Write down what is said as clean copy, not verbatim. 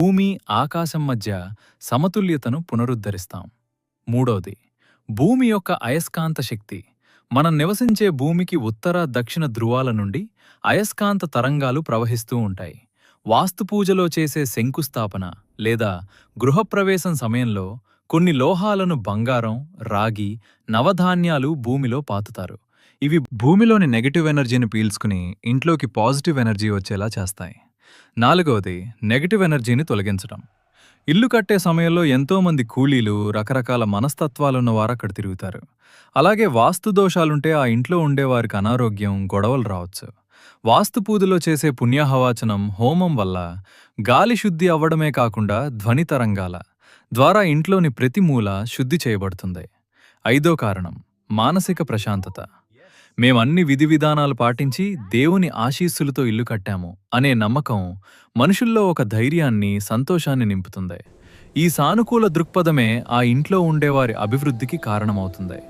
భూమి, ఆకాశం మధ్య సమతుల్యతను పునరుద్ధరిస్తాం. మూడోది, భూమి యొక్క అయస్కాంత శక్తి. మనం నివసించే భూమికి ఉత్తర, దక్షిణ ధృవాల నుండి అయస్కాంత తరంగాలు ప్రవహిస్తూ ఉంటాయి. వాస్తుపూజలో చేసే శంకుస్థాపన లేదా గృహప్రవేశం సమయంలో కొన్ని లోహాలను బంగారం, రాగి, నవధాన్యాలు భూమిలో పాతుతారు. ఇవి భూమిలోని నెగటివ్ ఎనర్జీని పీల్చుకుని ఇంట్లోకి పాజిటివ్ ఎనర్జీ వచ్చేలా చేస్తాయి. నాలుగవది, నెగటివ్ ఎనర్జీని తొలగించడం. ఇల్లు కట్టే సమయంలో ఎంతోమంది కూలీలు, రకరకాల మనస్తత్వాలున్న వారు అక్కడ తిరుగుతారు. అలాగే వాస్తు దోషాలుంటే ఆ ఇంట్లో ఉండేవారికి అనారోగ్యం, గొడవలు రావచ్చు. వాస్తు పూజలో చేసే పుణ్యాహవాచనం, హోమం వల్ల గాలి శుద్ధి అవ్వడమే కాకుండా ధ్వని తరంగాల ద్వారా ఇంట్లోని ప్రతి మూల శుద్ధి చేయబడుతుంది. ఐదో కారణం, మానసిక ప్రశాంతత. మేమన్ని విధి విధానాలు పాటించి దేవుని ఆశీస్సులతో ఇల్లు కట్టాము అనే నమ్మకం మనుషుల్లో ఒక ధైర్యాన్ని, సంతోషాన్ని నింపుతుంది. ఈ సానుకూల దృక్పథమే ఆ ఇంట్లో ఉండేవారి అభివృద్ధికి కారణమవుతుంది.